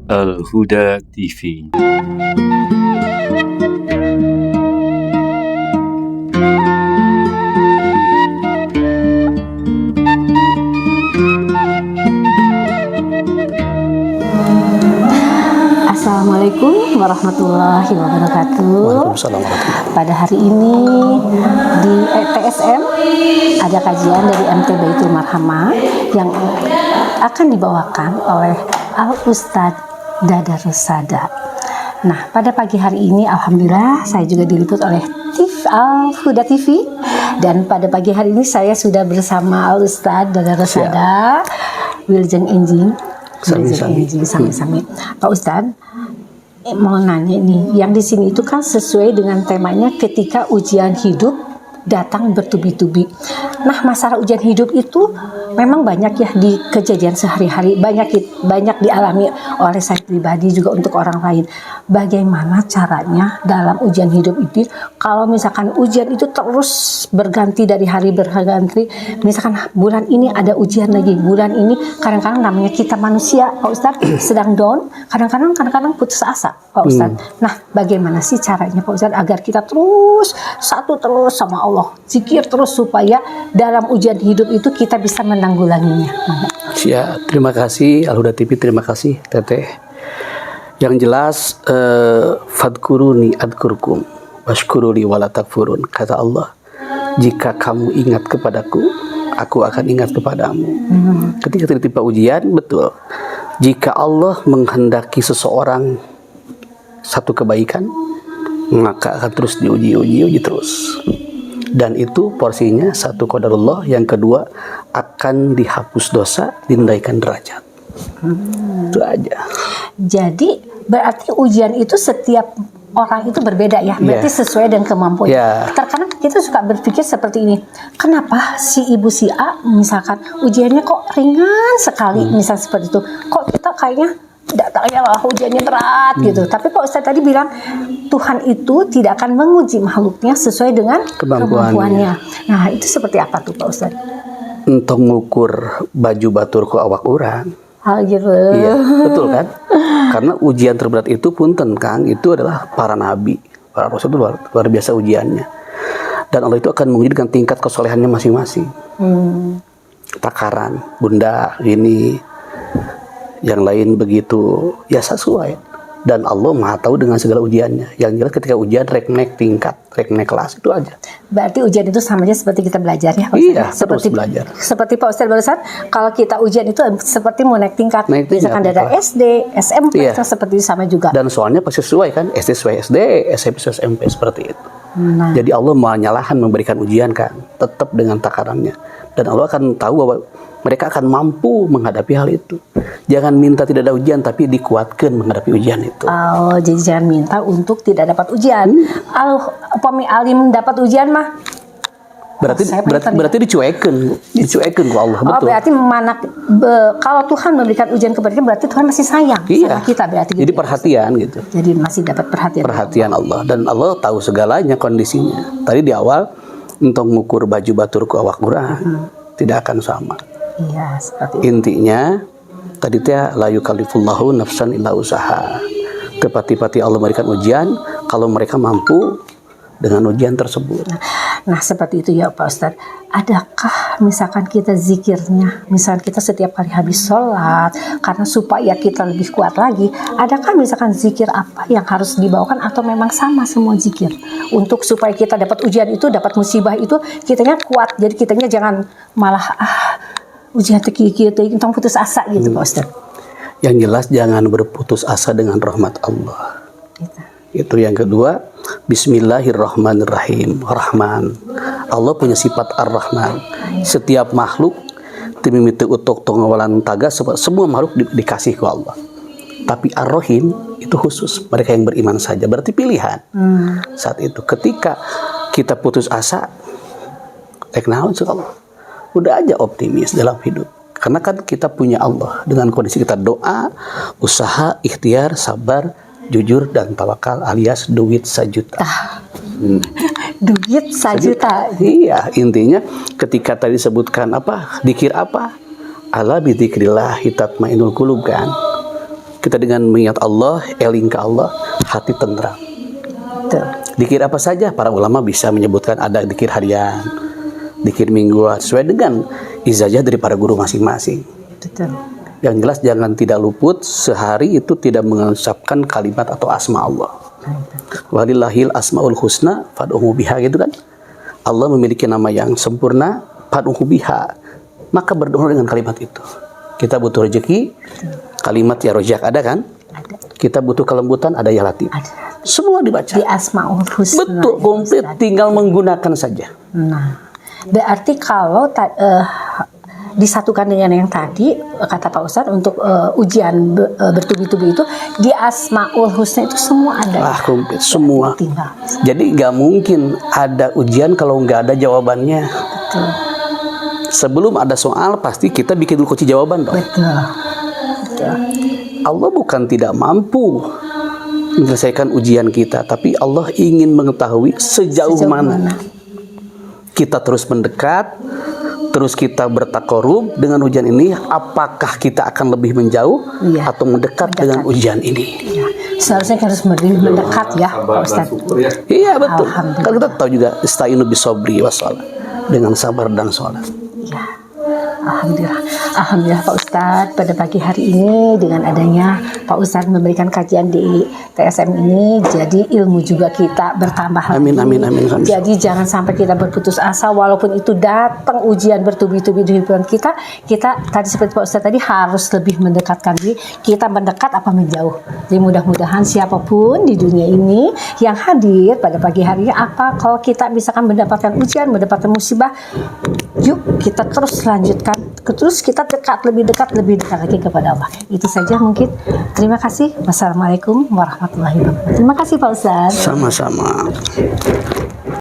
Al-Huda TV. Assalamualaikum warahmatullahi wabarakatuh. Waalaikumsalam warahmatullahi. Pada hari ini di TSM ada kajian dari MT Baitul Marhamah yang akan dibawakan oleh Al-Ustadz Dadarus Sada. Nah, pada pagi hari ini alhamdulillah saya juga diliput oleh Al-Huda TV, dan pada pagi hari ini saya sudah bersama Al-Ustadz Dadarus Sada, Wilujeng Enjing. Sami-sami. Pak Ustadz, mau nanya nih, yang di sini itu kan sesuai dengan temanya ketika ujian hidup datang bertubi-tubi. Nah, masalah ujian hidup itu memang banyak ya di kejadian sehari-hari, banyak dialami oleh saya pribadi juga untuk orang lain. Bagaimana caranya dalam ujian hidup itu, kalau misalkan ujian itu terus berganti dari hari berganti, misalkan bulan ini ada ujian lagi, bulan ini kadang-kadang namanya kita manusia, Pak Ustadz, sedang down, kadang-kadang putus asa, Pak Ustadz. Nah, bagaimana sih caranya Pak Ustadz agar kita terus sama Allah, zikir terus supaya dalam ujian hidup itu kita bisa menanggulanginya. Ya, terima kasih Al-Huda TV, terima kasih Teteh. Yang jelas, fadkuruni adkurkum washkuruli wala takfurun. Kata Allah, jika kamu ingat kepadaku, aku akan ingat kepadamu. Ketika tertimpa ujian, betul, jika Allah menghendaki seseorang satu kebaikan, maka akan terus diuji terus. Dan itu porsinya, satu qadarullah, yang kedua akan dihapus dosa, dinaikkan derajat. Itu aja. Jadi berarti ujian itu setiap orang itu berbeda ya, berarti sesuai dengan kemampuan. Terkadang kita suka berpikir seperti ini, kenapa si ibu si A misalkan ujiannya kok ringan sekali, misal seperti itu, kok kita kayaknya datangnya lah ujiannya berat gitu. Tapi Pak Ustadz tadi bilang Tuhan itu tidak akan menguji makhluknya sesuai dengan kemampuannya. Nah, itu seperti apa tuh Pak Ustadz? Untuk mengukur baju baturku awak urang. Gitu. Iya, betul kan? Karena ujian terberat itu punten Kang, itu adalah para nabi, para rasul, itu luar biasa ujiannya. Dan Allah itu akan menguji dengan tingkat kesolehannya masing-masing. Takaran, bunda ini, yang lain begitu, ya sesuai. Dan Allah Maha tahu dengan segala ujiannya. Yang jelas ketika ujian rek naik tingkat, rek naik kelas, itu aja. Berarti ujian itu sama aja seperti kita belajar ya Pak Ustadz? Iya, seperti belajar. Seperti Pak Ustadz barusan, kalau kita ujian itu seperti mau naik tingkat. Misalkan dari SD, SMP, seperti itu sama juga. Dan soalnya pasti sesuai kan, SD sesuai SD, SMP sesuai SMP, seperti itu. Nah. Jadi Allah menyalahan memberikan ujian kan, tetap dengan takarannya. Dan Allah akan tahu bahwa mereka akan mampu menghadapi hal itu. Jangan minta tidak ada ujian, tapi dikuatkan menghadapi ujian itu. Oh, jadi jangan minta untuk tidak dapat ujian. Alim dapat ujian mah. Berarti dicuekin ke Allah. Oh, betul. berarti kalau Tuhan memberikan ujian kepada kita, berarti Tuhan masih sayang sama kita, berarti. Jadi perhatian gitu. Jadi masih dapat perhatian Allah. Dan Allah tahu segalanya kondisinya. Tadi di awal, untuk mengukur baju baturku awak urang, tidak akan sama. Iya, seperti itu. Intinya tadi teh la yukallifullahu nafsan illa usaha. Tepati-pati Allah memberikan ujian kalau mereka mampu dengan ujian tersebut. Nah, seperti itu ya Pak Ustadz. Adakah misalkan kita zikirnya, misalkan kita setiap kali habis sholat, karena supaya kita lebih kuat lagi, adakah misalkan zikir apa yang harus dibawakan atau memang sama semua zikir? Untuk supaya kita dapat ujian itu, dapat musibah itu, kitanya kuat. Jadi kitanya jangan malah ujian kita putus asa gitu Pak Ustadz. Yang jelas jangan berputus asa dengan rahmat Allah. Itu yang kedua, Bismillahirrahmanirrahim. Rahman. Allah punya sifat Ar-Rahman. Setiap makhluk timimiti utuk tongawalan taga, semua makhluk dikasih ke Allah. Tapi Ar-Rahim itu khusus mereka yang beriman saja. Berarti pilihan. Saat itu ketika kita putus asa, udah aja optimis dalam hidup. Karena kan kita punya Allah. Dengan kondisi kita doa, usaha, ikhtiar, sabar, jujur, dan tawakal alias duit sejuta. Duit sejuta. Iya, intinya ketika tadi sebutkan apa? Dikir apa? Ala bidzikrillah tatmainul qulub kan. Kita dengan mengingat Allah, eling ke Allah, hati tenteram. Betul. Dikir apa saja, para ulama bisa menyebutkan ada dikir harian, dikir mingguan, sesuai dengan izajah dari para guru masing-masing. Betul. Yang jelas jangan tidak luput sehari itu tidak mengucapkan kalimat atau asma Allah. Walillahil asmaul husna fad'uhu biha, gitu kan. Allah memiliki nama yang sempurna, fad'uhu biha. Maka berdoa dengan kalimat itu. Kita butuh rezeki, kalimat ya rojak ada kan? Ada. Kita butuh kelembutan, ada ya latif. Ada. Semua dibaca. Di Asmaul Husna. Betul, komplit, tinggal menggunakan saja. Nah, berarti kalau disatukan dengan yang tadi kata Pak Ustadz untuk ujian bertubi-tubi itu di Asmaul Husna itu semua ada. Komplit semua. Tinggal. Jadi nggak mungkin ada ujian kalau nggak ada jawabannya. Betul. Sebelum ada soal pasti kita bikin dulu kunci jawaban dong. Betul. Betul. Allah bukan tidak mampu menyelesaikan ujian kita, tapi Allah ingin mengetahui sejauh mana kita terus mendekat, terus kita bertakorub dengan ujian ini, apakah kita akan lebih menjauh atau mendekat dengan ujian ini. Ya. Seharusnya harus lebih mendekat ya Pak Ustadz. Iya betul. Kalau kita tahu juga istainu bisobri wassalah, dengan sabar dan sholat. Ya. Alhamdulillah. Alhamdulillah Pak Ustadz, pada pagi hari ini dengan adanya Pak Ustadz memberikan kajian di TSM ini, jadi ilmu juga kita bertambah lagi. Amin, amin, amin, amin. Jadi jangan sampai kita berputus asa walaupun itu datang ujian bertubi-tubi di hidup kita tadi seperti Pak Ustadz tadi harus lebih mendekatkan diri. Kita mendekat apa menjauh. Jadi mudah-mudahan siapapun di dunia ini yang hadir pada pagi hari ini, apa kalau kita misalkan mendapatkan ujian, mendapatkan musibah, yuk kita terus lanjutkan, terus kita lebih dekat lagi kepada Allah. Itu saja mungkin. Terima kasih. Wassalamualaikum warahmatullahi wabarakatuh. Terima kasih Pak Ustadz. Sama-sama.